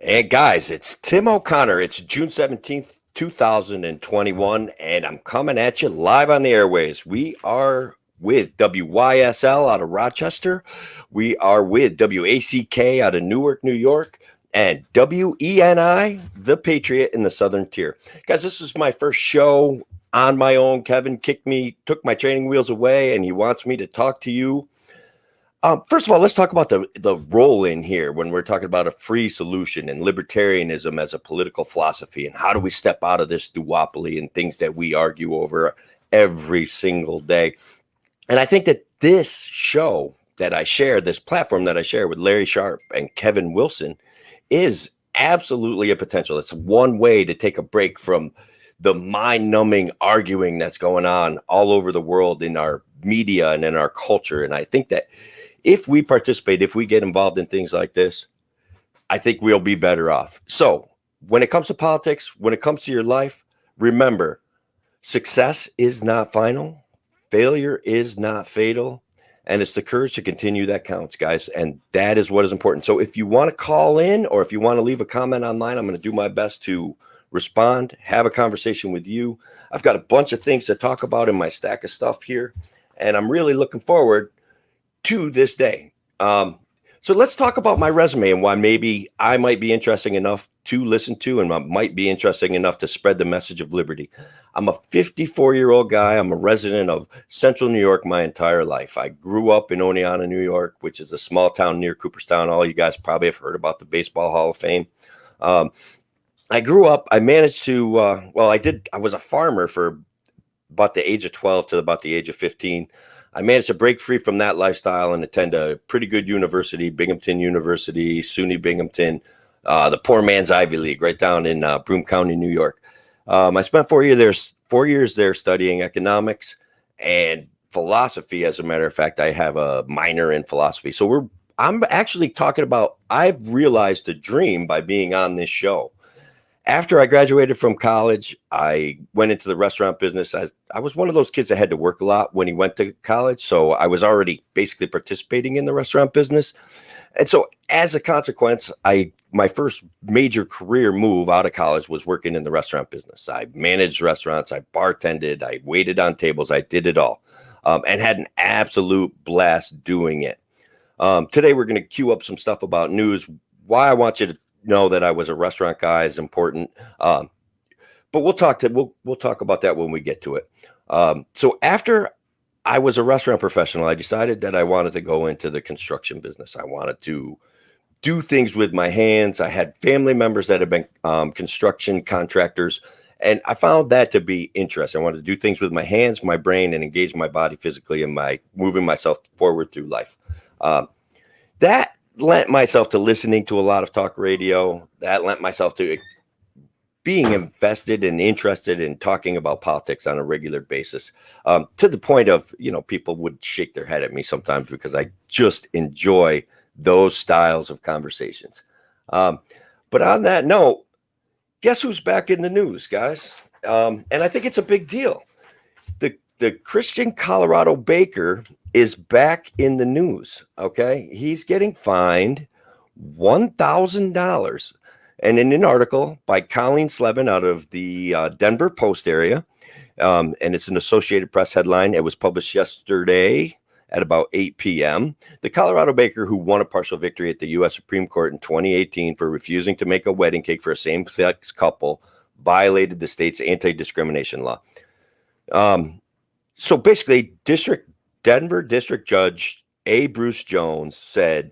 Hey guys, it's Tim O'Connor. It's June 17th, 2021, and I'm coming at you live on the airways. We are with WYSL out of Rochester. We are with WACK out of Newark, New York, and WENI, the Patriot in the Southern Tier. Guys, this is my first show on my own. Kevin took my training wheels away, and he wants me to talk to you. First of all, let's talk about the role in here when we're talking about a free solution and libertarianism as a political philosophy, and how do we step out of this duopoly and things that we argue over every single day. And I think that this show that I share, this platform that I share with Larry Sharpe and Kevin Wilson, is absolutely a potential. It's one way to take a break from the mind-numbing arguing that's going on all over the world in our media and in our culture. And I think that if we participate, if we get involved in things like this, I think we'll be better off. So when it comes to politics, when it comes to your life, remember, success is not final, failure is not fatal, and it's the courage to continue that counts, guys. And that is what is important. So if you want to call in or if you want to leave a comment online, I'm going to do my best to respond, have a conversation with you. I've got a bunch of things to talk about in my stack of stuff here, and I'm really looking forward to this day. So let's talk about my resume and why maybe I might be interesting enough to listen to and might be interesting enough to spread the message of liberty. I'm a 54-year-old guy. I'm a resident of Central New York my entire life. I grew up in Oneonta, New York, which is a small town near Cooperstown. All you guys probably have heard about the Baseball Hall of Fame. I grew up, I managed to, I was a farmer for about the age of 12 to about the age of 15. I managed to break free from that lifestyle and attend a pretty good university, Binghamton University, SUNY Binghamton, the poor man's Ivy League, right down in Broome County, New York. I spent 4 years there studying economics and philosophy. As a matter of fact, I have a minor in philosophy. So I'm actually talking about, I've realized a dream by being on this show. After I graduated from college, I went into the restaurant business. I was one of those kids that had to work a lot when he went to college. So I was already basically participating in the restaurant business. And so as a consequence, my first major career move out of college was working in the restaurant business. I managed restaurants, I bartended, I waited on tables, I did it all, and had an absolute blast doing it. Today, we're going to queue up some stuff about news. Why I want you to know that I was a restaurant guy is important. But we'll talk about that when we get to it. So after I was a restaurant professional, I decided that I wanted to go into the construction business. I wanted to do things with my hands. I had family members that have been construction contractors, and I found that to be interesting. I wanted to do things with my hands, my brain, and engage my body physically in my moving myself forward through life. That lent myself to listening to a lot of talk radio. That lent myself to being invested and interested in talking about politics on a regular basis, to the point of, people would shake their head at me sometimes because I just enjoy those styles of conversations. But on that note, guess who's back in the news, guys? And I think it's a big deal. The Christian Colorado baker is back in the news. Okay. He's getting fined $1,000. And in an article by Colleen Slevin out of the Denver Post area, and it's an Associated Press headline. It was published yesterday at about 8 p.m. The Colorado baker who won a partial victory at the U.S. Supreme Court in 2018 for refusing to make a wedding cake for a same-sex couple violated the state's anti-discrimination law. So basically, Denver District Judge A. Bruce Jones said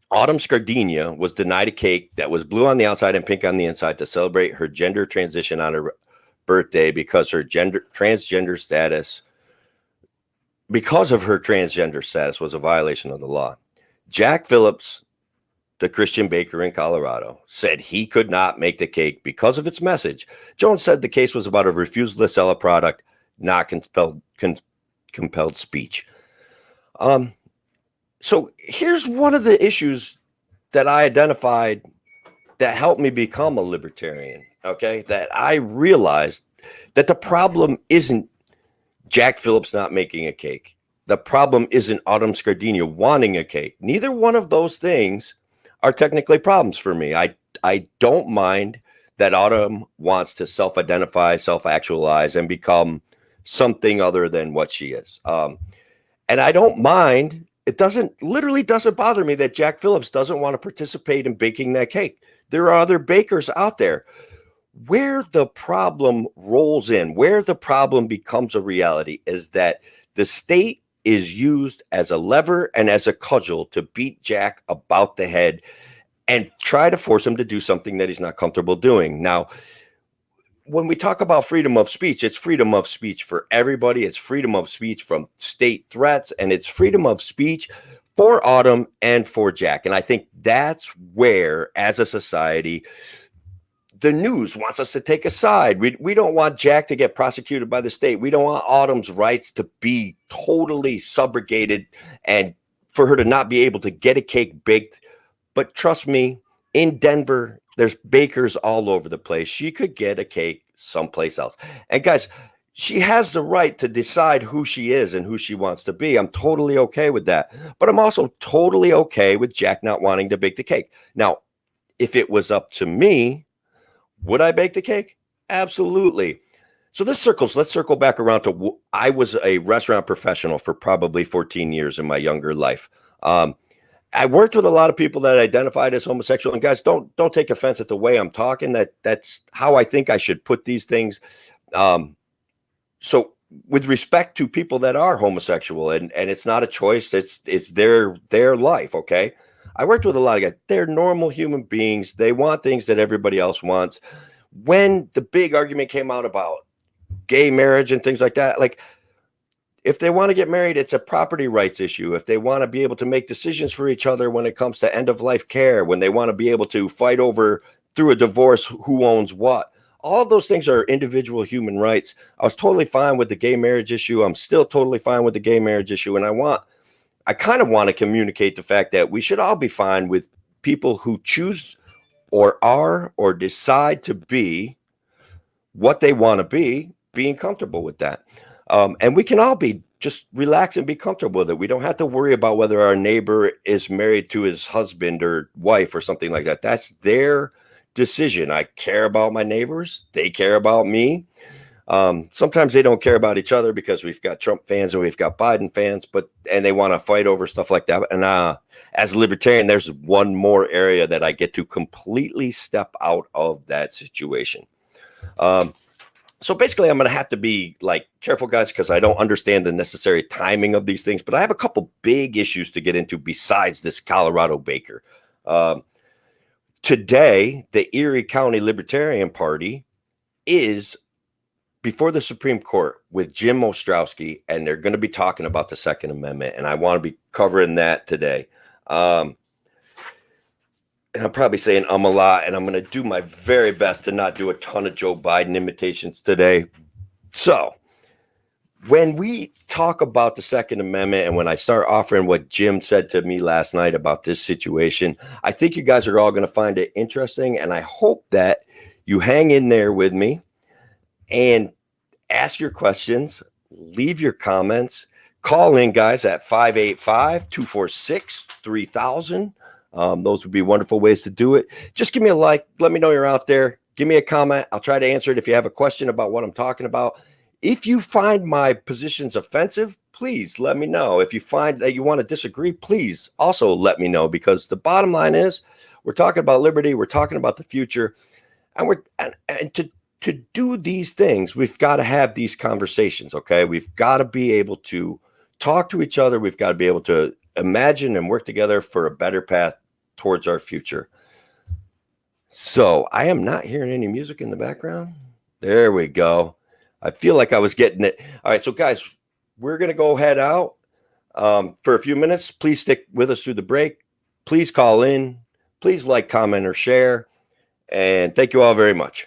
Autumn Scardina was denied a cake that was blue on the outside and pink on the inside to celebrate her gender transition on her birthday because of her transgender status was a violation of the law. Jack Phillips, the Christian baker in Colorado, said he could not make the cake because of its message. Jones said the case was about a refusal to sell a product, not compelled speech. So here's one of the issues that I identified that helped me become a libertarian. Okay, that I realized that the problem isn't Jack Phillips not making a cake. The problem isn't Autumn Scardina wanting a cake. Neither one of those things are technically problems for me. I I don't mind that Autumn wants to self-identify, self-actualize, and become something other than what she is. And I don't mind. It doesn't bother me that Jack Phillips doesn't want to participate in baking that cake. There are other bakers out there. Where the problem rolls in, where the problem becomes a reality is that the state is used as a lever and as a cudgel to beat Jack about the head and try to force him to do something that he's not comfortable doing. Now, when we talk about freedom of speech, it's freedom of speech for everybody. It's freedom of speech from state threats, and it's freedom of speech for Autumn and for Jack. And I think that's where, as a society, the news wants us to take a side. We don't want Jack to get prosecuted by the state. We don't want Autumn's rights to be totally subrogated and for her to not be able to get a cake baked. But trust me, in Denver, there's bakers all over the place. She could get a cake someplace else. And guys, she has the right to decide who she is and who she wants to be. I'm totally okay with that. But I'm also totally okay with Jack not wanting to bake the cake. Now, if it was up to me, would I bake the cake? Absolutely. So let's circle back around to I was a restaurant professional for probably 14 years in my younger life. I worked with a lot of people that identified as homosexual, and guys, don't take offense at the way I'm talking. That's how I think I should put these things. So with respect to people that are homosexual, and it's not a choice, it's their life. Okay. I worked with a lot of guys. They're normal human beings. They want things that everybody else wants. When the big argument came out about gay marriage and things like that, like if they want to get married, it's a property rights issue. If they want to be able to make decisions for each other when it comes to end of life care, when they want to be able to fight over through a divorce who owns what, all of those things are individual human rights. I was totally fine with the gay marriage issue. I'm still totally fine with the gay marriage issue. And I kind of want to communicate the fact that we should all be fine with people who choose or are or decide to be what they want to be, being comfortable with that. And we can all be just relax and be comfortable with it. We don't have to worry about whether our neighbor is married to his husband or wife or something like that. That's their decision. I care about my neighbors. They care about me. Sometimes they don't care about each other because we've got Trump fans and we've got Biden fans, and they want to fight over stuff like that. And as a libertarian, there's one more area that I get to completely step out of that situation. So basically, I'm going to have to be like careful, guys, because I don't understand the necessary timing of these things. But I have a couple big issues to get into besides this Colorado baker. Today, the Erie County Libertarian Party is before the Supreme Court with Jim Ostrowski, and they're going to be talking about the Second Amendment. And I want to be covering that today. And I'm probably saying a lot, and I'm going to do my very best to not do a ton of Joe Biden imitations today. So when we talk about the Second Amendment, and when I start offering what Jim said to me last night about this situation, I think you guys are all going to find it interesting. And I hope that you hang in there with me and ask your questions, leave your comments, call in, guys, at 585-246-3000. Those would be wonderful ways to do it. Just give me a like. Let me know you're out there. Give me a comment. I'll try to answer it. If you have a question about what I'm talking about, if you find my positions offensive, please let me know. If you find that you want to disagree, please also let me know, because the bottom line is we're talking about liberty. We're talking about the future, and to do these things, we've got to have these conversations. Okay. We've got to be able to talk to each other. We've got to be able to imagine and work together for a better path towards our future. So I am not hearing any music in the background. There we go. I feel like I was getting it. All right. So guys, we're going to go head out for a few minutes. Please stick with us through the break. Please call in. Please like, comment, or share. And thank you all very much.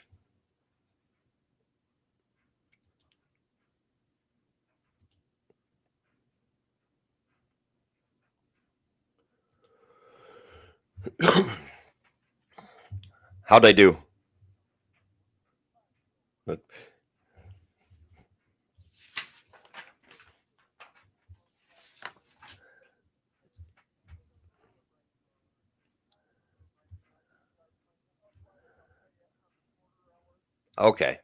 How'd I do? Okay.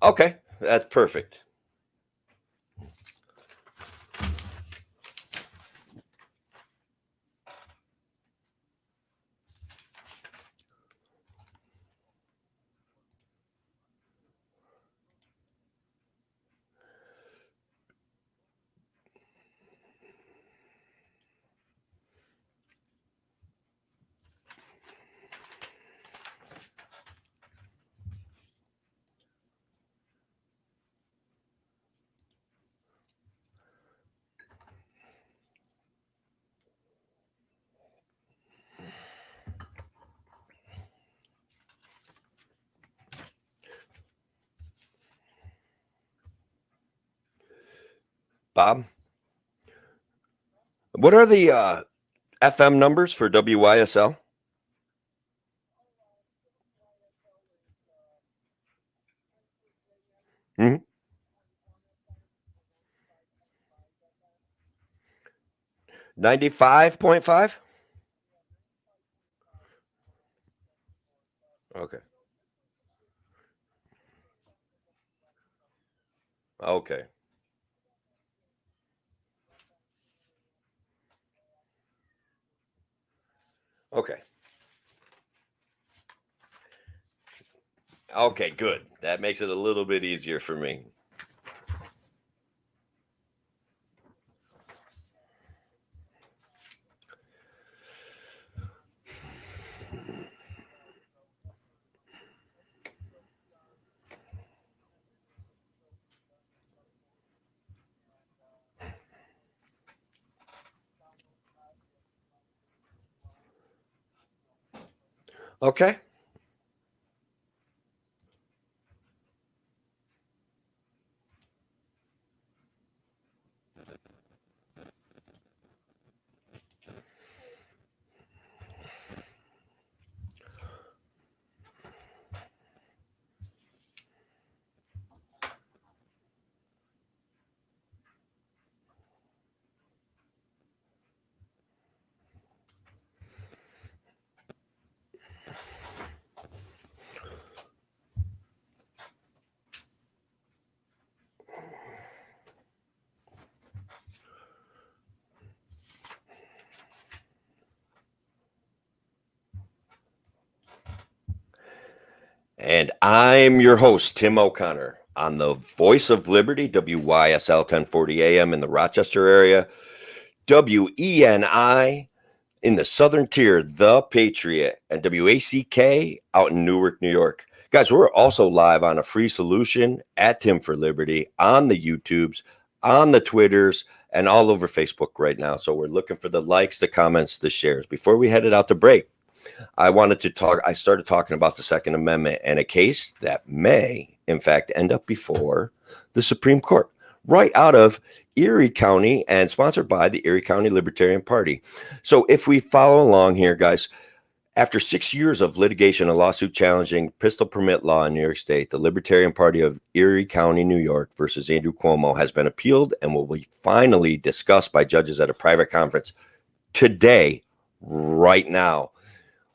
Okay. That's perfect. Bob, what are the FM numbers for WYSL? Mm-hmm. 95.5? Okay. Okay. Okay. Okay, good. That makes it a little bit easier for me. Okay. And I'm your host, Tim O'Connor, on the Voice of Liberty, WYSL 1040 AM in the Rochester area, WENI in the Southern Tier, The Patriot, and WACK out in Newark, New York. Guys, we're also live on a free solution at Tim for Liberty on the YouTubes, on the Twitters, and all over Facebook right now. So we're looking for the likes, the comments, the shares. Before we headed out to break, I started talking about the Second Amendment and a case that may, in fact, end up before the Supreme Court, right out of Erie County and sponsored by the Erie County Libertarian Party. So if we follow along here, guys, after 6 years of litigation and lawsuit challenging pistol permit law in New York State, the Libertarian Party of Erie County, New York versus Andrew Cuomo has been appealed and will be finally discussed by judges at a private conference today, right now,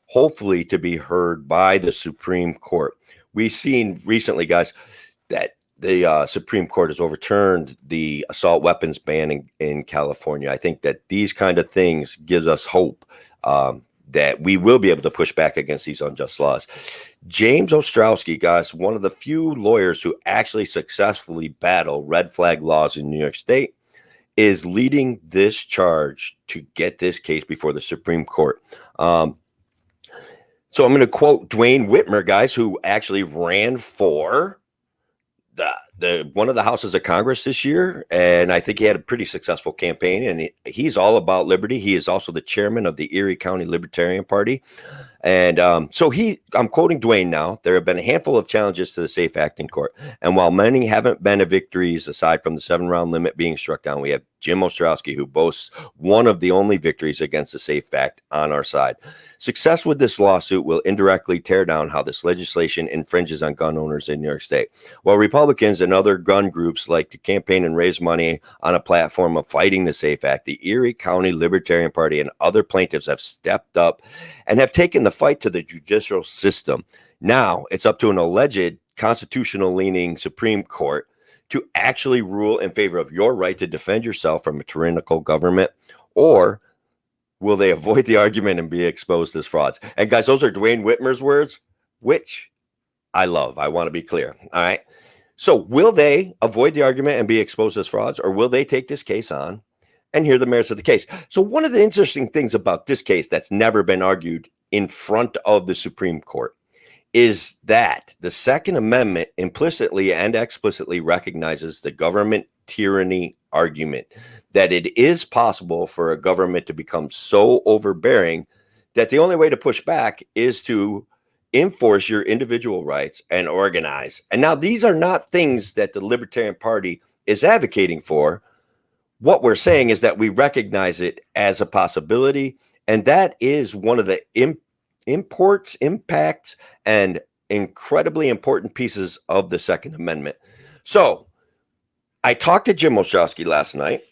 hopefully to be heard by the Supreme Court. We've seen recently, guys, that the Supreme Court has overturned the assault weapons ban in California. I think that these kind of things gives us hope that we will be able to push back against these unjust laws. James Ostrowski, guys, one of the few lawyers who actually successfully battle red flag laws in New York State, is leading this charge to get this case before the Supreme Court. So I'm going to quote Dwayne Whitmer, guys, who actually ran for the one of the houses of Congress this year, and I think he had a pretty successful campaign. And he's all about liberty. He is also the chairman of the Erie County Libertarian Party. And so I'm quoting Dwayne now. There have been a handful of challenges to the SAFE Act in court. And while many haven't been victories, aside from the 7-round limit being struck down, we have Jim Ostrowski, who boasts one of the only victories against the SAFE Act on our side. Success with this lawsuit will indirectly tear down how this legislation infringes on gun owners in New York State. While Republicans and other gun groups like to campaign and raise money on a platform of fighting the SAFE Act, the Erie County Libertarian Party and other plaintiffs have stepped up and have taken the fight to the judicial system. Now it's up to an alleged constitutional leaning Supreme Court to actually rule in favor of your right to defend yourself from a tyrannical government, or will they avoid the argument and be exposed as frauds? And guys, those are Dwayne Whitmer's words, which I love. I want to be clear. All right. So will they avoid the argument and be exposed as frauds, or will they take this case on and hear the merits of the case? So one of the interesting things about this case that's never been argued in front of the Supreme Court is that the Second Amendment implicitly and explicitly recognizes the government tyranny argument, that it is possible for a government to become so overbearing that the only way to push back is to enforce your individual rights and organize. And now these are not things that the Libertarian Party is advocating for. What we're saying is that we recognize it as a possibility, and that is one of the impacts, and incredibly important pieces of the Second Amendment. So I talked to Jim Ostrowski last night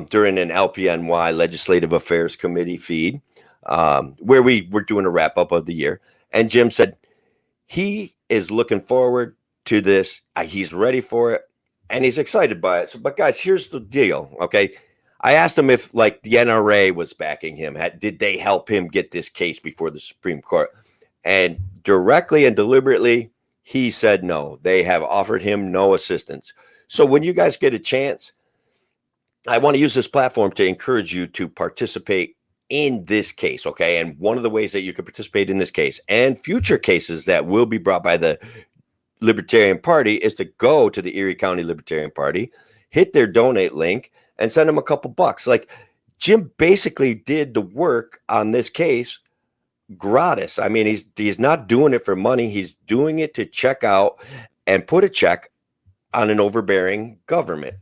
during an LPNY Legislative Affairs Committee feed where we were doing a wrap up of the year. And Jim said he is looking forward to this. He's ready for it and he's excited by it. So, but guys, here's the deal. Okay. I asked him if like the NRA was backing him. Did they help him get this case before the Supreme Court? And directly and deliberately, he said no. They have offered him no assistance. So when you guys get a chance, I want to use this platform to encourage you to participate in this case, okay? And one of the ways that you can participate in this case and future cases that will be brought by the Libertarian Party is to go to the Erie County Libertarian Party, hit their donate link, and send them a couple bucks. Like Jim basically did the work on this case gratis. I mean, he's not doing it for money. He's doing it to check out and put a check on an overbearing government.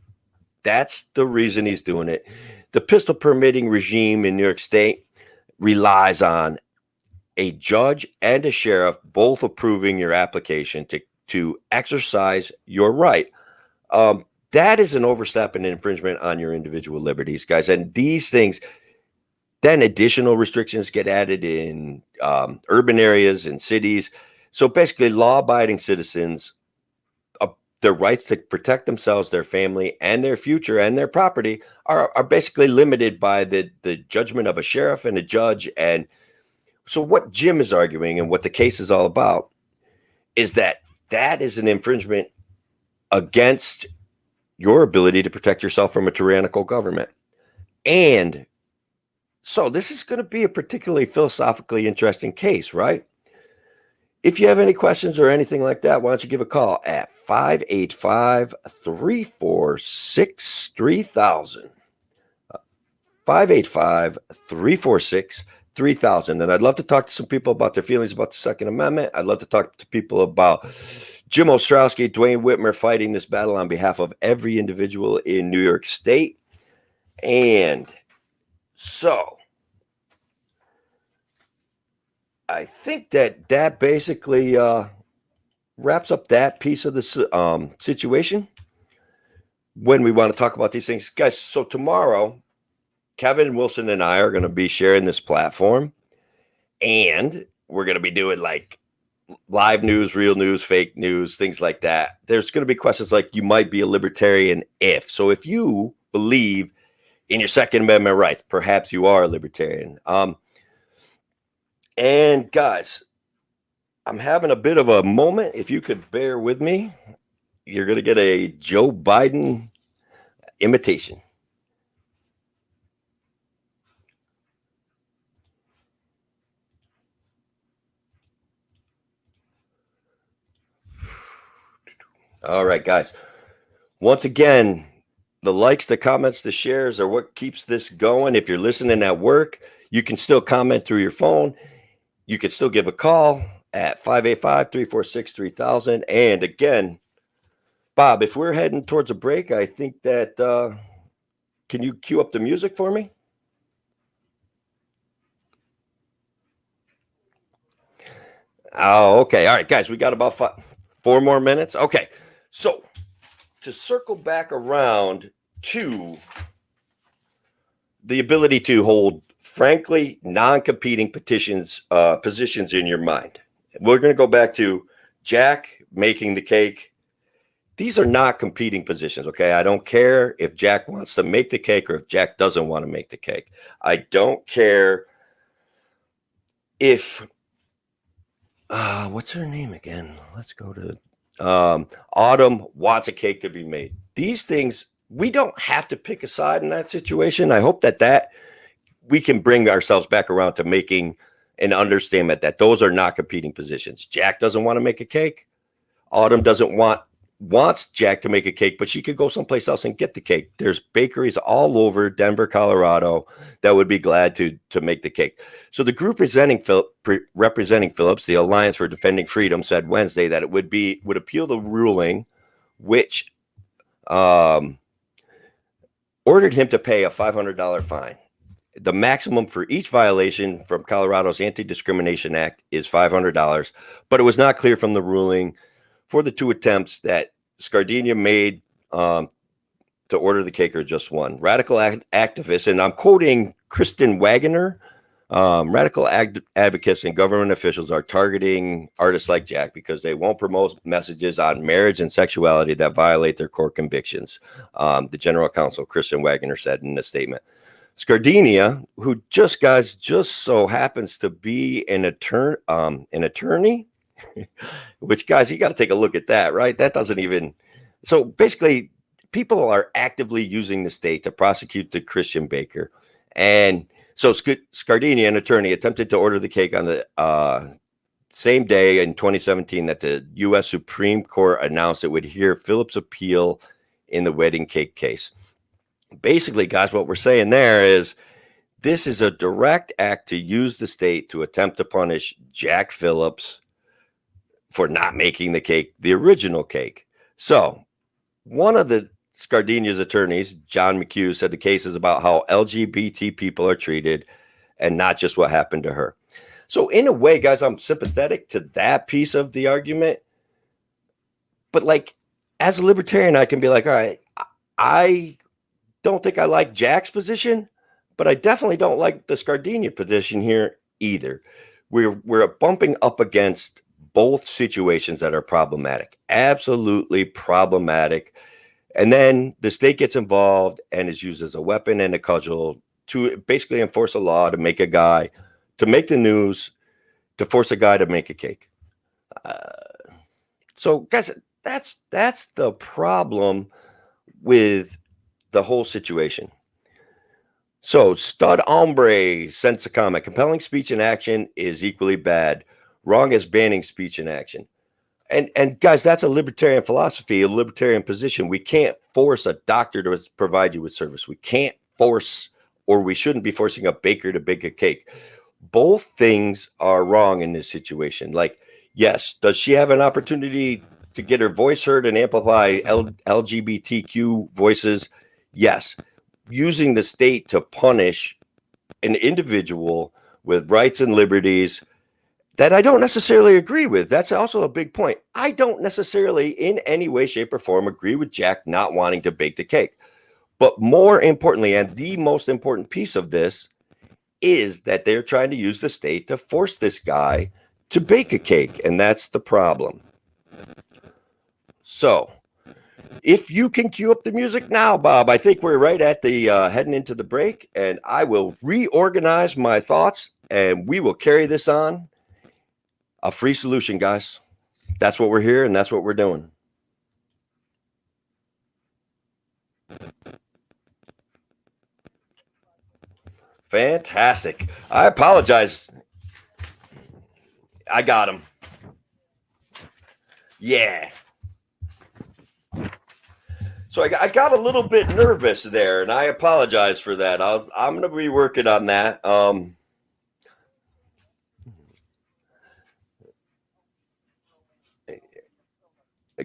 That's the reason he's doing it. The pistol permitting regime in New York State relies on a judge and a sheriff both approving your application to exercise your right. That is an overstep and infringement on your individual liberties, guys. And these things, then additional restrictions get added in urban areas and cities. So basically, law-abiding citizens, their rights to protect themselves, their family, and their future and their property are basically limited by the judgment of a sheriff and a judge. And so what Jim is arguing and what the case is all about is that is an infringement against your ability to protect yourself from a tyrannical government. And so this is going to be a particularly philosophically interesting case, right? If you have any questions or anything like that, why don't you give a call at 585-346-3000. 585-346-3000. And I'd love to talk to some people about their feelings about the Second Amendment. I'd love to talk to people about Jim Ostrowski, Dwayne Whitmer fighting this battle on behalf of every individual in New York State. And so I think that basically wraps up that piece of the situation when we want to talk about these things. Guys, so tomorrow, Kevin Wilson and I are going to be sharing this platform, and we're going to be doing like live news, real news, fake news, things like that. There's going to be questions like, you might be a libertarian if. So if you believe in your Second Amendment rights, perhaps you are a libertarian. And guys, I'm having a bit of a moment. If you could bear with me, you're going to get a Joe Biden imitation. All right, guys. Once again, the likes, the comments, the shares are what keeps this going. If you're listening at work, you can still comment through your phone. You can still give a call at 585-346-3000. And again, Bob, if we're heading towards a break, I think that, can you cue up the music for me? Oh, okay. All right, guys, we got about 4 more minutes. Okay. So to circle back around to the ability to hold, frankly, non-competing positions in your mind. We're going to go back to Jack making the cake. These are not competing positions, okay? I don't care if Jack wants to make the cake or if Jack doesn't want to make the cake. I don't care if what's her name again? Let's go to Autumn wants a cake to be made. These things, we don't have to pick a side in that situation. I hope that we can bring ourselves back around to making an understanding that those are not competing positions. Jack doesn't want to make a cake. Autumn wants Jack to make a cake, but she could go someplace else and get the cake. There's bakeries all over Denver, Colorado that would be glad to make the cake. So the group representing Phillips, the Alliance for Defending Freedom, said Wednesday that it would appeal the ruling, which ordered him to pay a $500 fine. The maximum for each violation from Colorado's Anti-Discrimination Act is $500, but it was not clear from the ruling for the two attempts that Scardina made to order the cake or just one. Radical activists, and I'm quoting Kristen Wagner, radical advocates and government officials are targeting artists like Jack because they won't promote messages on marriage and sexuality that violate their core convictions. The general counsel, Kristen Wagner, said in a statement. Scardina, who just so happens to be an attorney, which, guys, you got to take a look at that, right? That doesn't even. So basically, people are actively using the state to prosecute the Christian baker. And so Scardina, an attorney, attempted to order the cake on the same day in 2017 that the U.S. Supreme Court announced it would hear Phillips' appeal in the wedding cake case. Basically, guys, what we're saying there is this is a direct act to use the state to attempt to punish Jack Phillips for not making the cake, the original cake. So one of the Scardina's attorneys, John McHugh, said the case is about how LGBT people are treated and not just what happened to her. So in a way, guys, I'm sympathetic to that piece of the argument. But like, as a libertarian, I can be like, all right, I don't think I like Jack's position, but I definitely don't like the Scardina position here either. We're bumping up against both situations that are problematic, absolutely problematic. And then the state gets involved and is used as a weapon and a cudgel to basically enforce a law to make the news, to force a guy to make a cake. So, guys, that's the problem with the whole situation. So, Stud Hombre sends a comment. Compelling speech and action is equally bad. Wrong as banning speech and action. And guys, that's a libertarian philosophy, a libertarian position. We can't force a doctor to provide you with service. We can't force, or we shouldn't be forcing a baker to bake a cake. Both things are wrong in this situation. Like, yes, does she have an opportunity to get her voice heard and amplify LGBTQ voices? Yes. Using the state to punish an individual with rights and liberties that I don't necessarily agree with. That's also a big point. I don't necessarily in any way, shape, or form agree with Jack not wanting to bake the cake. But more importantly, and the most important piece of this, is that they're trying to use the state to force this guy to bake a cake. And that's the problem. So if you can cue up the music now, Bob, I think we're right at the heading into the break, and I will reorganize my thoughts and we will carry this on. A free solution, guys. That's what we're here, and that's what we're doing. Fantastic. I apologize. I got him. Yeah. So I got a little bit nervous there, and I apologize for that. I'm going to be working on that.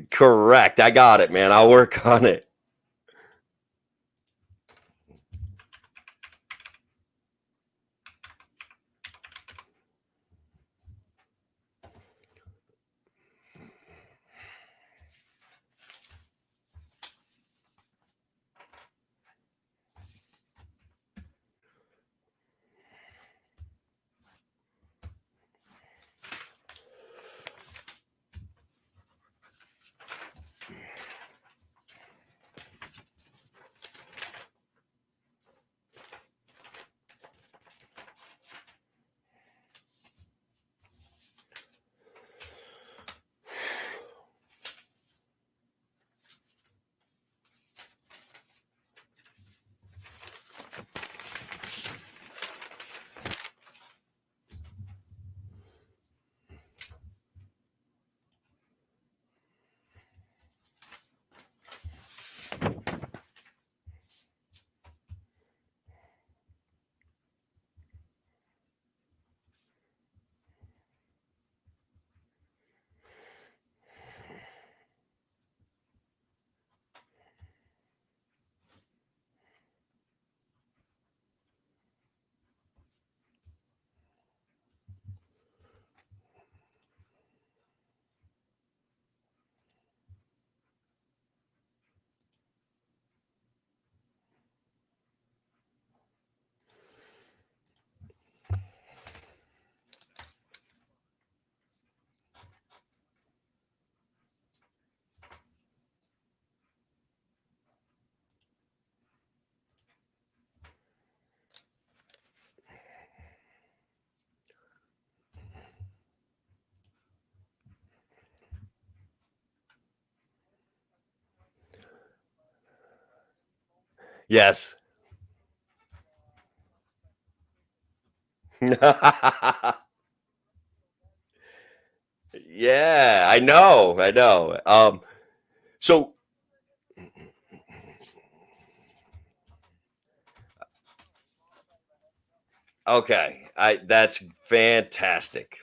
Correct. I got it, man. I'll work on it. Yes. Yeah, I know. I know. So okay, I that's fantastic.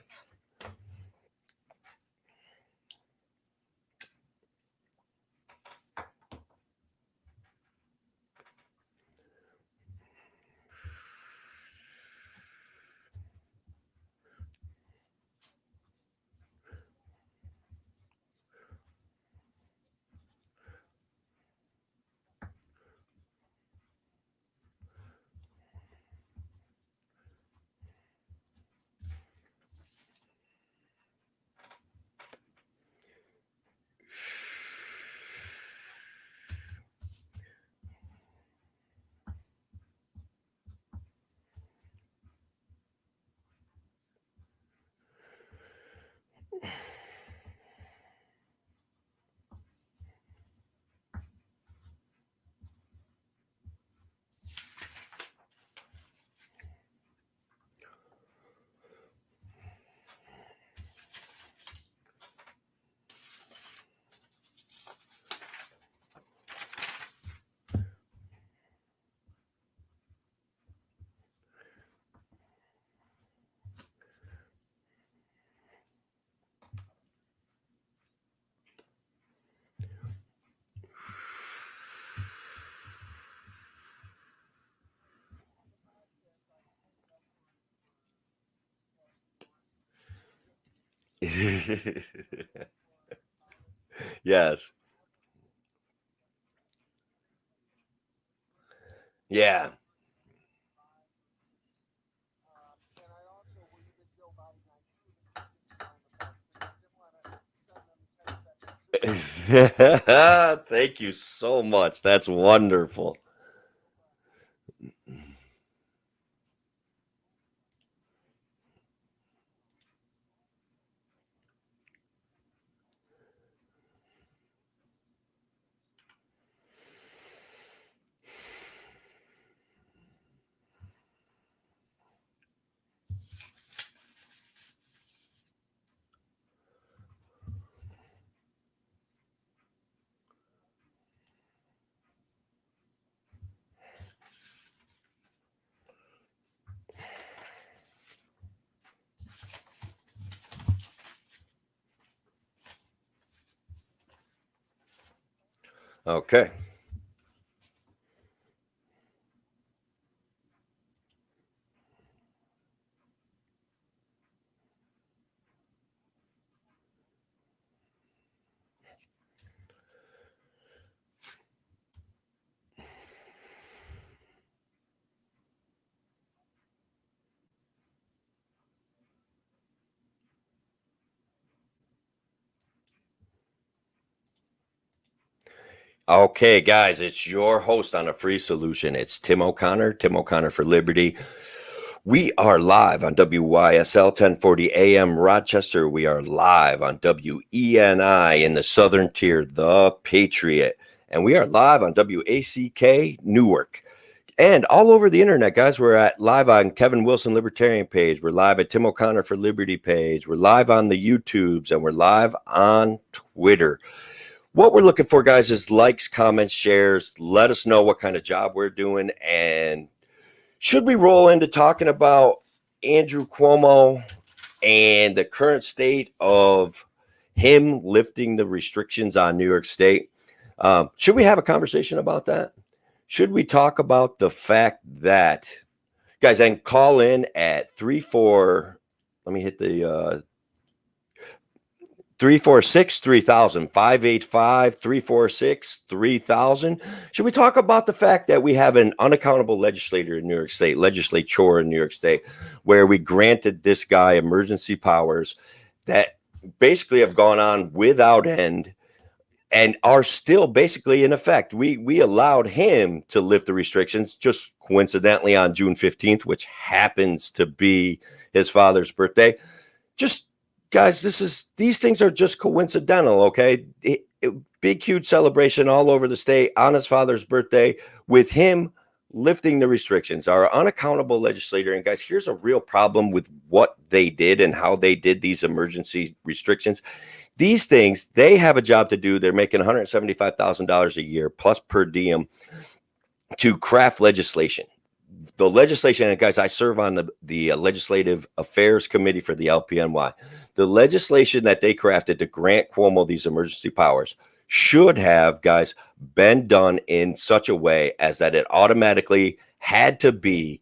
Yes. Yeah. Thank you so much. That's wonderful. Okay. Okay, guys, it's your host on a free solution. It's Tim O'Connor for Liberty. We are live on WYSL 1040 AM Rochester. We are live on WENI in the Southern Tier, The Patriot. And we are live on WACK Newark. And all over the internet, guys, we're at live on Kevin Wilson Libertarian page. We're live at Tim O'Connor for Liberty page. We're live on the YouTubes, and we're live on Twitter. What we're looking for, guys, is likes, comments, shares. Let us know what kind of job we're doing. And should we roll into talking about Andrew Cuomo and the current state of him lifting the restrictions on New York State? Should we have a conversation about that? Should we talk about the fact that, guys, I can call in at 34, let me hit the 346 3000 585 346 3000. Should we talk about the fact that we have an unaccountable legislature in New York State, legislature in New York State, where we granted this guy emergency powers that basically have gone on without end and are still basically in effect? We allowed him to lift the restrictions just coincidentally on June 15th, which happens to be his father's birthday. Just, guys, these things are just coincidental, okay? Big, huge celebration all over the state on his father's birthday with him lifting the restrictions. Our unaccountable legislator, and guys, here's a real problem with what they did and how they did these emergency restrictions. These things, they have a job to do. They're making $175,000 a year plus per diem to craft legislation. The legislation, and guys, I serve on the Legislative Affairs Committee for the LPNY. The legislation that they crafted to grant Cuomo these emergency powers should have, guys, been done in such a way as that it automatically had to be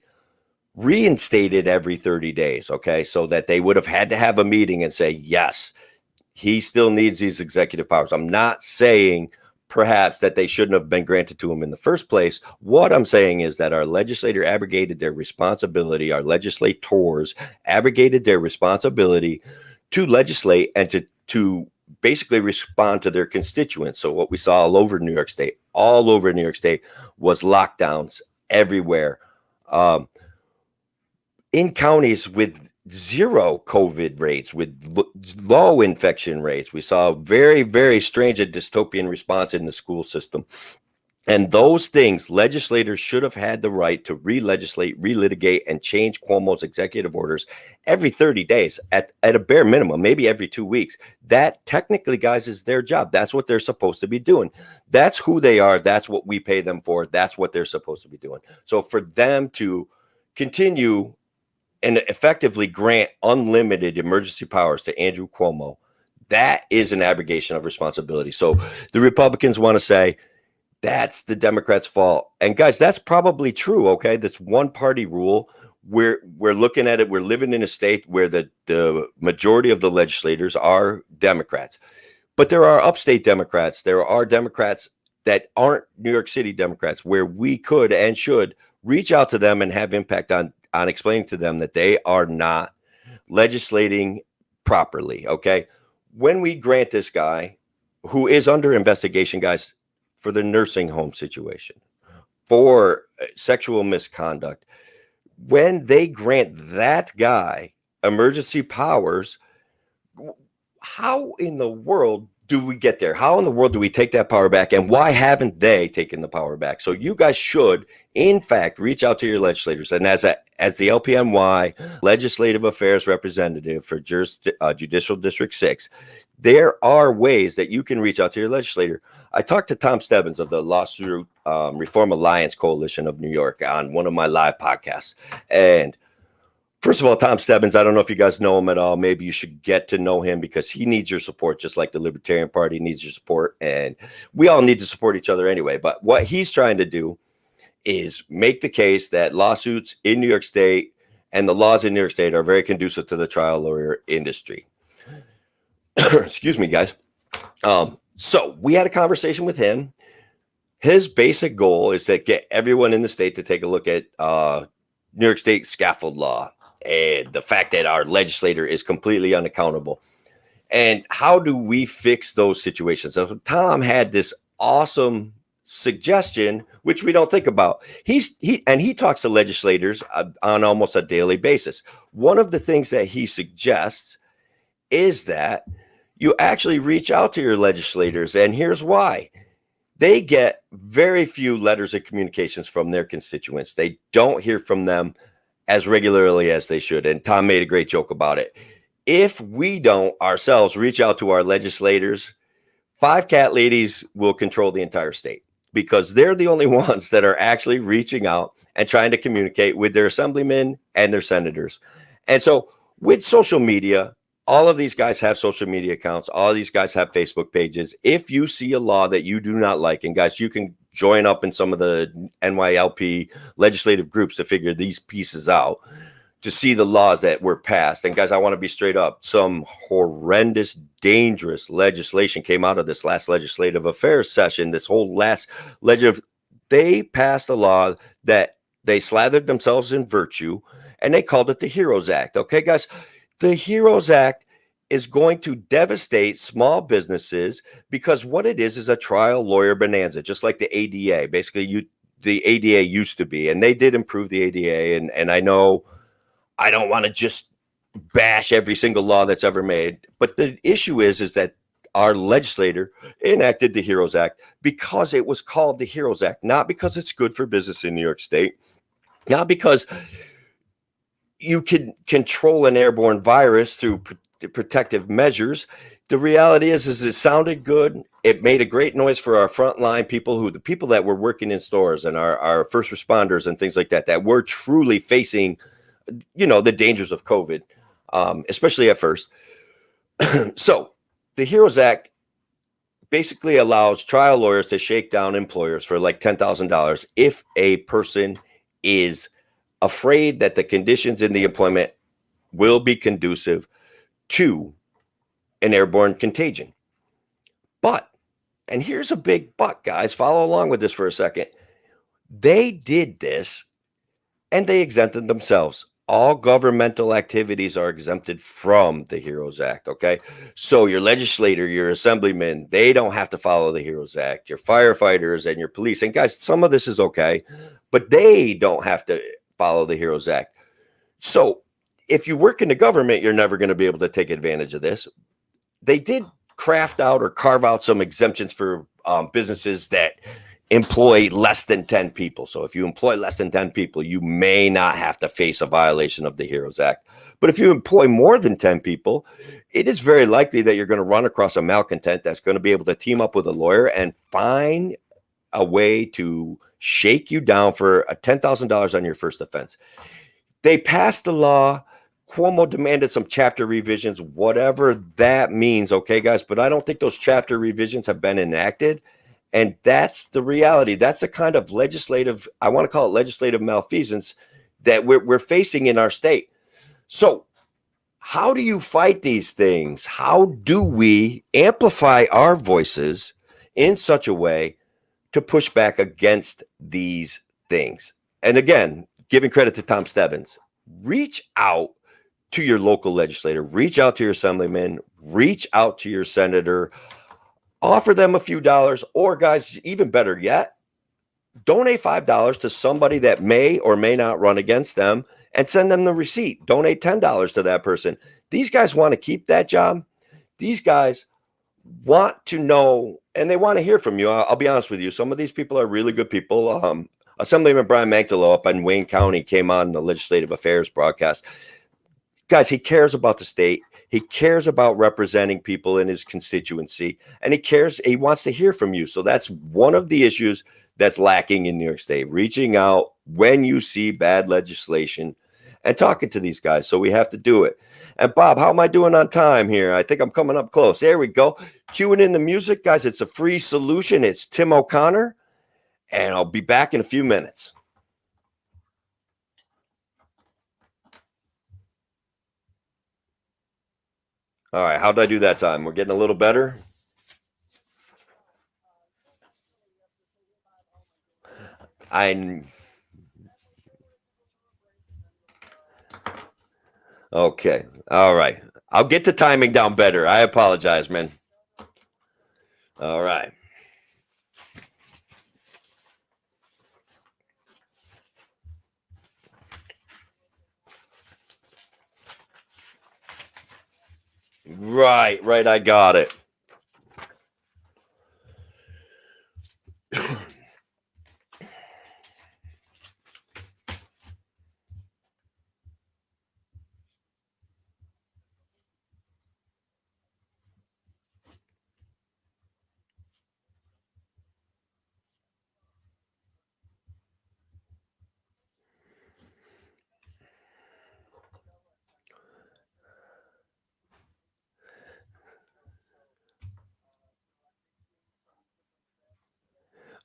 reinstated every 30 days, okay? So that they would have had to have a meeting and say, yes, he still needs these executive powers. I'm not saying perhaps that they shouldn't have been granted to him in the first place. What I'm saying is that our legislator abrogated their responsibility, our legislators abrogated their responsibility to legislate and to basically respond to their constituents. So what we saw all over New York State was lockdowns everywhere. In counties with zero COVID rates, with low infection rates, we saw a very, very strange and dystopian response in the school system. And those things, legislators should have had the right to re-legislate, relitigate, and change Cuomo's executive orders every 30 days at a bare minimum, maybe every 2 weeks. That technically, guys, is their job. That's what they're supposed to be doing. That's who they are. That's what we pay them for. That's what they're supposed to be doing. So for them to continue and effectively grant unlimited emergency powers to Andrew Cuomo, that is an abrogation of responsibility. So the Republicans want to say, that's the Democrats' fault. And guys, that's probably true, okay? That's one party rule. We're looking at it. We're living in a state where the majority of the legislators are Democrats. But there are upstate Democrats. There are Democrats that aren't New York City Democrats where we could and should reach out to them and have impact on explaining to them that they are not legislating properly, okay? When we grant this guy, who is under investigation, guys, for the nursing home situation, for sexual misconduct, when they grant that guy emergency powers, how in the world do we get there? How in the world do we take that power back? And why haven't they taken the power back? So you guys should, in fact, reach out to your legislators. And as the LPNY Legislative Affairs Representative for Judicial District 6, there are ways that you can reach out to your legislator. I talked to Tom Stebbins of the Lawsuit Reform Alliance Coalition of New York on one of my live podcasts. And first of all, Tom Stebbins, I don't know if you guys know him at all. Maybe you should get to know him because he needs your support, just like the Libertarian Party needs your support. And we all need to support each other anyway. But what he's trying to do is make the case that lawsuits in New York State and the laws in New York State are very conducive to the trial lawyer industry. Excuse me, guys. So we had a conversation with him. His basic goal is to get everyone in the state to take a look at New York State scaffold law and the fact that our legislator is completely unaccountable. And how do we fix those situations? So Tom had this awesome suggestion, which we don't think about. He talks to legislators on almost a daily basis. One of the things that he suggests is that you actually reach out to your legislators, and here's why. They get very few letters and communications from their constituents. They don't hear from them as regularly as they should. And Tom made a great joke about it. If we don't ourselves reach out to our legislators, 5 cat ladies will control the entire state because they're the only ones that are actually reaching out and trying to communicate with their assemblymen and their senators. And so with social media, all of these guys have social media accounts. All of these guys have Facebook pages. If you see a law that you do not like, and guys, you can join up in some of the NYLP legislative groups to figure these pieces out, to see the laws that were passed. And guys, I want to be straight up. Some horrendous, dangerous legislation came out of this last legislative affairs session. This whole last they passed a law that they slathered themselves in virtue, and they called it the HEROES Act. Okay, guys? The HEROES Act is going to devastate small businesses because what it is a trial lawyer bonanza, just like the ADA. Basically, the ADA used to be, and they did improve the ADA. And I know I don't want to just bash every single law that's ever made, but the issue is that our legislator enacted the HEROES Act because it was called the HEROES Act, not because it's good for business in New York State, not because you can control an airborne virus through protective measures. The reality is it sounded good. It made a great noise for our frontline people, the people that were working in stores and our first responders and things like that were truly facing, the dangers of COVID, especially at first. So the HEROES Act basically allows trial lawyers to shake down employers for like $10,000 if a person is afraid that the conditions in the employment will be conducive to an airborne contagion. But, and here's a big but, guys, follow along with this for a second. They did this and they exempted themselves. All governmental activities are exempted from the HEROES Act, okay? So your legislator, your assemblyman, they don't have to follow the HEROES Act. Your firefighters and your police, and guys, some of this is okay, but they don't have to follow the HEROES Act. So if you work in the government, you're never going to be able to take advantage of this. They did craft out or carve out some exemptions for businesses that employ less than 10 people. So if you employ less than 10 people, you may not have to face a violation of the HEROES Act. But if you employ more than 10 people, it is very likely that you're going to run across a malcontent that's going to be able to team up with a lawyer and find a way to shake you down for a $10,000 on your first offense. They passed the law. Cuomo demanded some chapter revisions, whatever that means. Okay, guys, but I don't think those chapter revisions have been enacted. And that's the reality. That's the kind of legislative, I want to call it legislative malfeasance that we're facing in our state. So how do you fight these things? How do we amplify our voices in such a way to push back against these things? And again, giving credit to Tom Stebbins, reach out to your local legislator, reach out to your assemblyman, reach out to your senator, offer them a few dollars, or guys, even better yet, donate $5 to somebody that may or may not run against them and send them the receipt. Donate $10 to that person. These guys want to keep that job. These guys want to know, and they want to hear from you. I'll be honest with you. Some of these people are really good people. Assemblyman Brian Magdalo up in Wayne County came on the Legislative Affairs broadcast. Guys, he cares about the state. He cares about representing people in his constituency, and he wants to hear from you. So that's one of the issues that's lacking in New York State, reaching out when you see bad legislation and talking to these guys. So we have to do it. And Bob, how am I doing on time here? I think I'm coming up close. There we go. Cueing in the music, guys. It's a free solution. It's Tim O'Connor, and I'll be back in a few minutes. All right, how'd I do that time? We're getting a little better. Okay. All right. I'll get the timing down better. I apologize, man. All right. Right. I got it.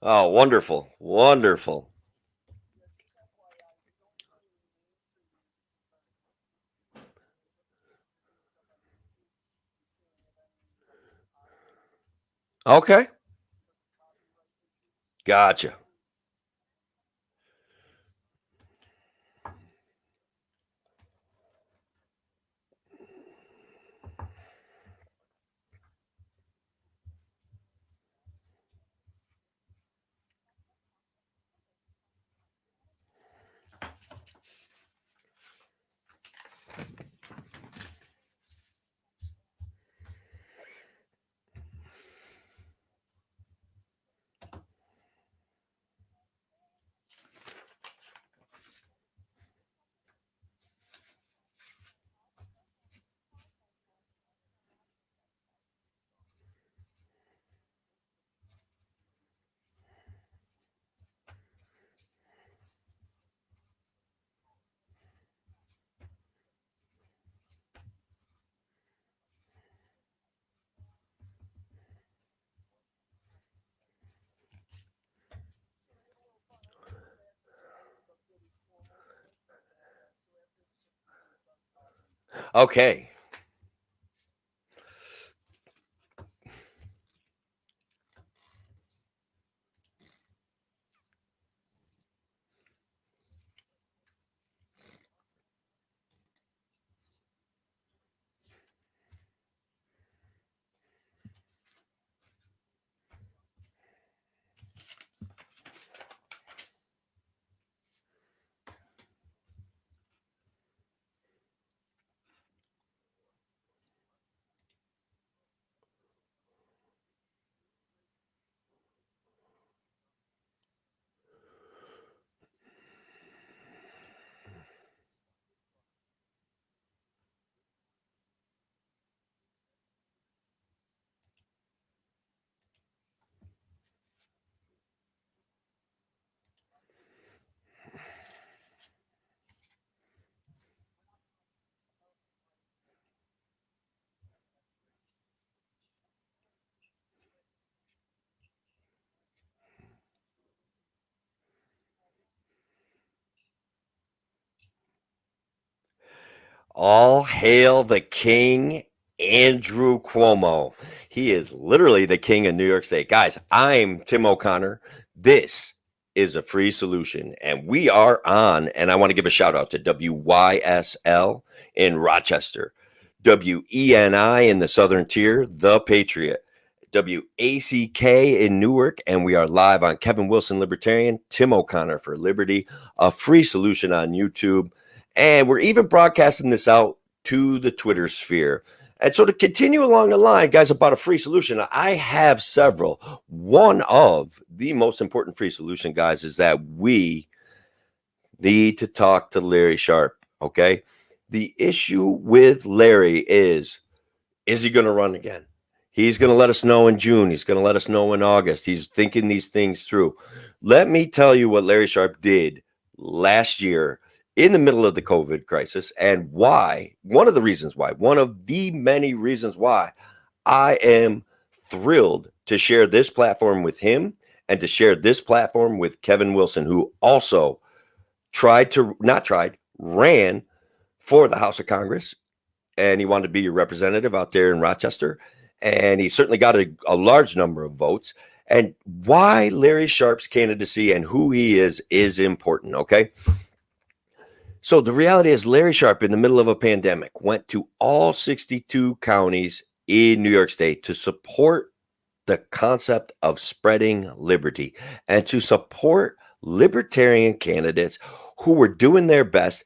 Oh, wonderful. Wonderful. Okay. Gotcha. Okay. All hail the king, Andrew Cuomo. He is literally the king of New York State. Guys, I'm Tim O'Connor. This is a free solution, and we are on. And I want to give a shout out to WYSL in Rochester, WENI in the Southern Tier, The Patriot, WACK in Newark, and we are live on Kevin Wilson Libertarian, Tim O'Connor for Liberty, a free solution on YouTube. And we're even broadcasting this out to the Twitter sphere. And so to continue along the line, guys, about a free solution, I have several. One of the most important free solution, guys, is that we need to talk to Larry Sharpe, okay? The issue with Larry is he going to run again? He's going to let us know in June. He's going to let us know in August. He's thinking these things through. Let me tell you what Larry Sharpe did last year in the middle of the COVID crisis and why, one of the many reasons why I am thrilled to share this platform with him and to share this platform with Kevin Wilson, who also ran for the House of Congress, and he wanted to be your representative out there in Rochester. And he certainly got a large number of votes. And why Larry Sharpe's candidacy and who he is important, okay? So the reality is Larry Sharpe, in the middle of a pandemic, went to all 62 counties in New York State to support the concept of spreading liberty and to support libertarian candidates who were doing their best,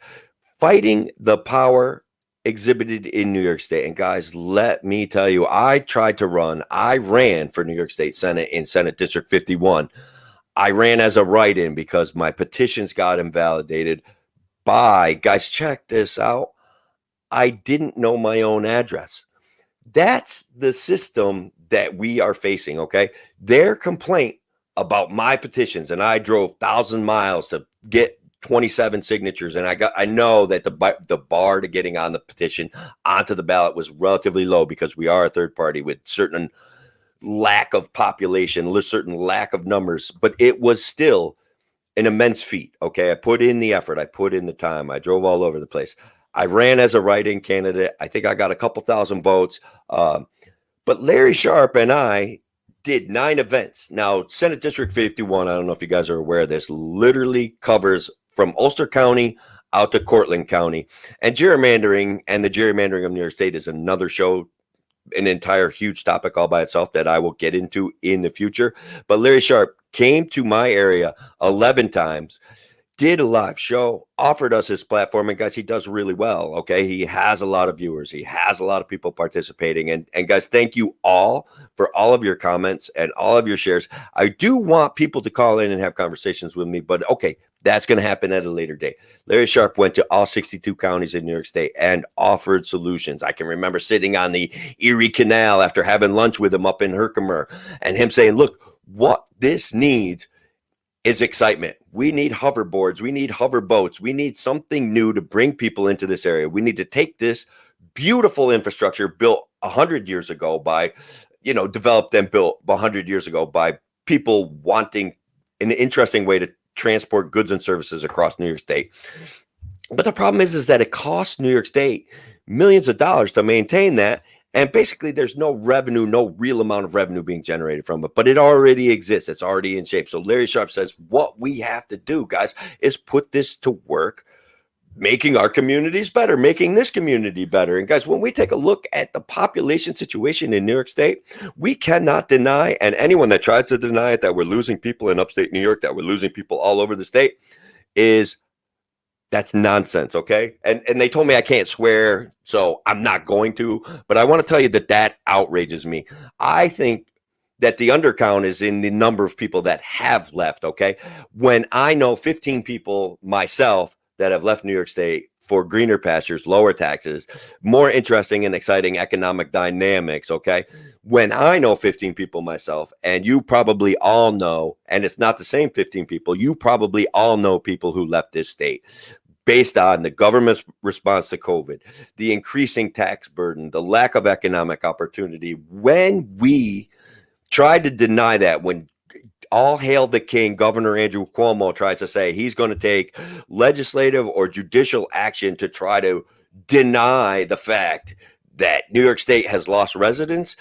fighting the power exhibited in New York State. And guys, let me tell you, I ran for New York State Senate in Senate District 51. I ran as a write-in because my petitions got invalidated by, guys, check this out, I didn't know my own address. That's the system that we are facing, okay? Their complaint about my petitions, and I drove 1,000 miles to get 27 signatures, and I know that the bar to getting on the petition onto the ballot was relatively low because we are a third party with certain lack of population, certain lack of numbers, but it was still an immense feat. Okay, I put in the effort, I put in the time, I drove all over the place. I ran as a write-in candidate. I think I got a couple thousand votes. But Larry Sharpe and I did 9 events. Now, Senate District 51, I don't know if you guys are aware of this, literally covers from Ulster County out to Cortland County. And gerrymandering and the gerrymandering of New York State is another show, an entire huge topic all by itself that I will get into in the future. But Larry Sharpe came to my area 11 times, did a live show, offered us his platform, and guys, he does really well. Okay, he has a lot of viewers, he has a lot of people participating, and guys, thank you all for all of your comments and all of your shares. I do want people to call in and have conversations with me, but okay, that's going to happen at a later date. Larry Sharpe went to all 62 counties in New York State and offered solutions. I can remember sitting on the Erie Canal after having lunch with him up in Herkimer and him saying, look, what this needs is excitement. We need hoverboards. We need hover boats. We need something new to bring people into this area. We need to take this beautiful infrastructure built 100 years ago by, developed and built 100 years ago by people wanting an interesting way to transport goods and services across New York State. But the problem is that it costs New York State millions of dollars to maintain that. And basically, there's no revenue, no real amount of revenue being generated from it, but it already exists. It's already in shape. So Larry Sharpe says, what we have to do, guys, is put this to work, making our communities better, making this community better. And guys, when we take a look at the population situation in New York State, we cannot deny, and anyone that tries to deny it, that we're losing people in upstate New York, that we're losing people all over the state, that's nonsense, okay? And they told me I can't swear, so I'm not going to, but I want to tell you that outrages me. I think that the undercount is in the number of people that have left, okay? When I know 15 people myself that have left New York State for greener pastures, lower taxes, more interesting and exciting economic dynamics, okay? When I know 15 people myself, and you probably all know, and it's not the same 15 people, you probably all know people who left this state based on the government's response to COVID, the increasing tax burden, the lack of economic opportunity. When we tried to deny that, when all hail the king, Governor Andrew Cuomo tries to say he's going to take legislative or judicial action to try to deny the fact that New York State has lost residents,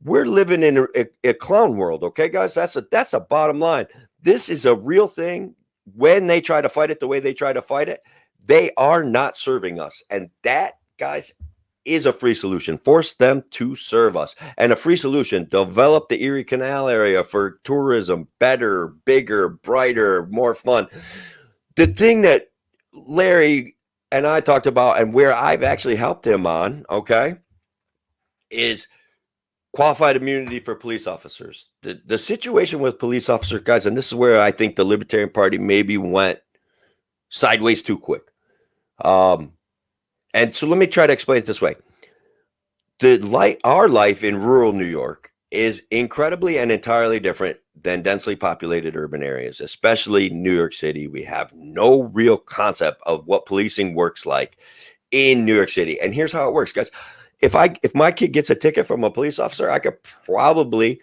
we're living in a clown world, okay, guys? That's a bottom line. This is a real thing. When they try to fight it the way they try to fight it, they are not serving us. And that, guys, is a free solution. Force them to serve us. And a free solution, develop the Erie Canal area for tourism, better, bigger, brighter, more fun. The thing that Larry and I talked about, and where I've actually helped him on, okay, is qualified immunity for police officers. The situation with police officers, guys, and this is where I think the Libertarian Party maybe went sideways too quick. And so let me try to explain it this way. Our life in rural New York is incredibly and entirely different than densely populated urban areas, especially New York City. We have no real concept of what policing works like in New York City. And here's how it works, guys. If my kid gets a ticket from a police officer, I could probably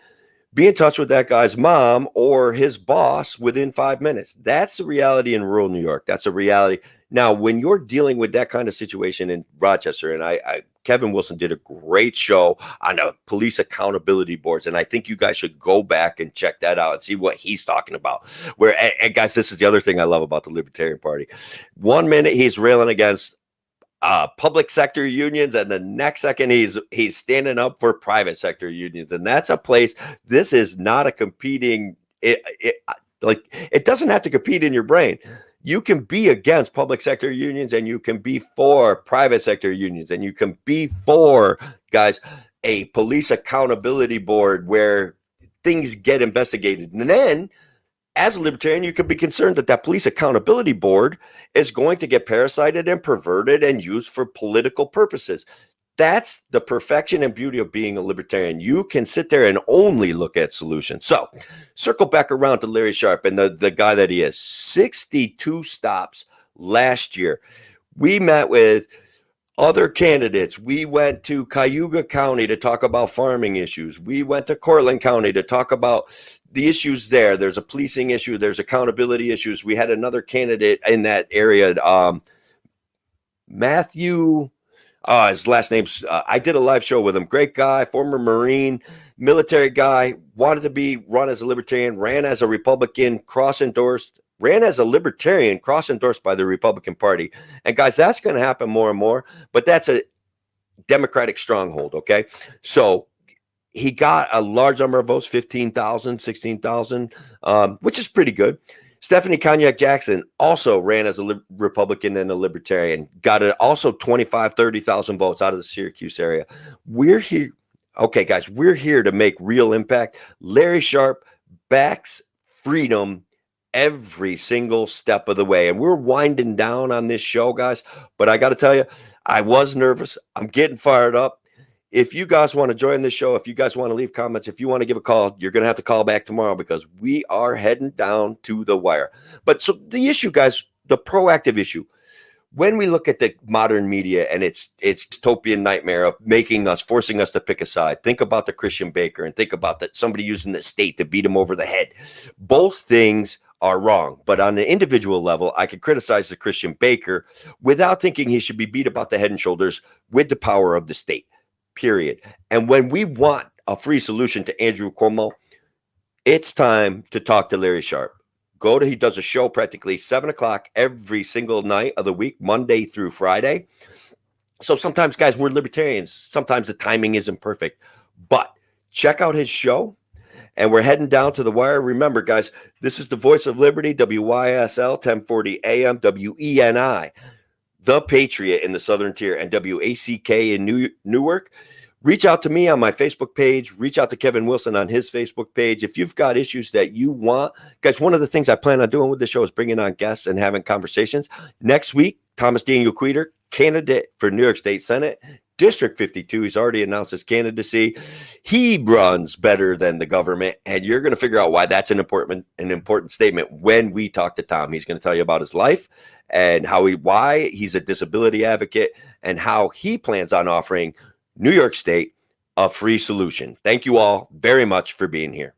be in touch with that guy's mom or his boss within 5 minutes. That's the reality in rural New York. That's a reality. Now, when you're dealing with that kind of situation in Rochester, and Kevin Wilson did a great show on the police accountability boards, and I think you guys should go back and check that out and see what he's talking about. And guys, this is the other thing I love about the Libertarian Party. 1 minute he's railing against public sector unions, and the next second he's standing up for private sector unions, and that's a place. This is not a competing. It doesn't have to compete in your brain. You can be against public sector unions, and you can be for private sector unions, and you can be for, guys, a police accountability board where things get investigated. And then, as a libertarian, you could be concerned that police accountability board is going to get parasited and perverted and used for political purposes. That's the perfection and beauty of being a libertarian. You can sit there and only look at solutions. So circle back around to Larry Sharpe and the guy that he is. 62 stops last year. We met with other candidates. We went to Cayuga County to talk about farming issues. We went to Cortland County to talk about the issues there. There's a policing issue. There's accountability issues. We had another candidate in that area, Matthew. His last name's, I did a live show with him. Great guy, former Marine, military guy, wanted to run as a libertarian, ran as a Republican, ran as a libertarian, cross-endorsed by the Republican Party. And guys, that's going to happen more and more, but that's a Democratic stronghold, okay? So he got a large number of votes, 15,000, 16,000, which is pretty good. Stephanie Cognac Jackson also ran as a Republican and a Libertarian, got also 25, 30,000 votes out of the Syracuse area. We're here. Okay, guys, we're here to make real impact. Larry Sharpe backs freedom every single step of the way. And we're winding down on this show, guys. But I got to tell you, I was nervous. I'm getting fired up. If you guys want to join the show, if you guys want to leave comments, if you want to give a call, you're going to have to call back tomorrow because we are heading down to the wire. But so the issue, guys, the proactive issue, when we look at the modern media and its dystopian nightmare of forcing us to pick a side, think about the Christian Baker and think about somebody using the state to beat him over the head. Both things are wrong. But on an individual level, I could criticize the Christian Baker without thinking he should be beat about the head and shoulders with the power of the state, period. And when we want a free solution to Andrew Cuomo, it's time to talk to Larry Sharpe. He does a show practically 7 o'clock every single night of the week, Monday through Friday. So sometimes, guys, we're libertarians. Sometimes the timing isn't perfect, but check out his show. And we're heading down to the wire. Remember, guys, this is the Voice of Liberty, WYSL, 1040 AM, WENI, The Patriot in the Southern Tier, and WACK in Newark. Reach out to me on my Facebook page. Reach out to Kevin Wilson on his Facebook page. If you've got issues that you want, guys, one of the things I plan on doing with the show is bringing on guests and having conversations. Next week, Thomas Daniel Queter, candidate for New York State Senate, District 52. He's already announced his candidacy. He runs better than the government, and you're going to figure out why that's an important statement when we talk to Tom. He's going to tell you about his life and why he's a disability advocate and how he plans on offering New York State a free solution. Thank you all very much for being here.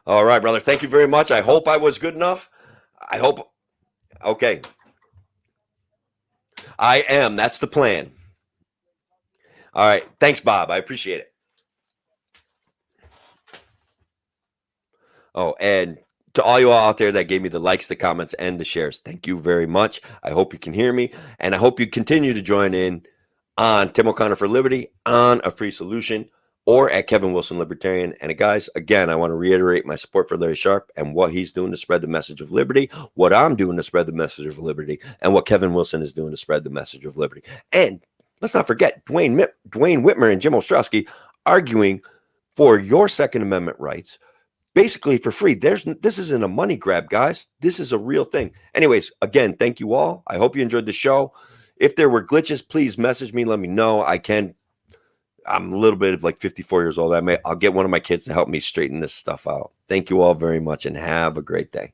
All right, brother. Thank you very much. I hope I was good enough. I hope. Okay. I am. That's the plan. All right. Thanks, Bob. I appreciate it. Oh, and to all you all out there that gave me the likes, the comments, and the shares, thank you very much. I hope you can hear me, and I hope you continue to join in on Tim O'Connor for Liberty, on A Free Solution, or at Kevin Wilson Libertarian. And guys, again, I want to reiterate my support for Larry Sharpe and what he's doing to spread the message of liberty, what I'm doing to spread the message of liberty, and what Kevin Wilson is doing to spread the message of liberty. And let's not forget Dwayne Whitmer and Jim Ostrowski arguing for your Second Amendment rights, basically for free. This isn't a money grab, guys. This is a real thing. Anyways, again, thank you all. I hope you enjoyed the show. If there were glitches, please message me. Let me know. I'm a little bit of like 54 years old. I'll get one of my kids to help me straighten this stuff out. Thank you all very much and have a great day.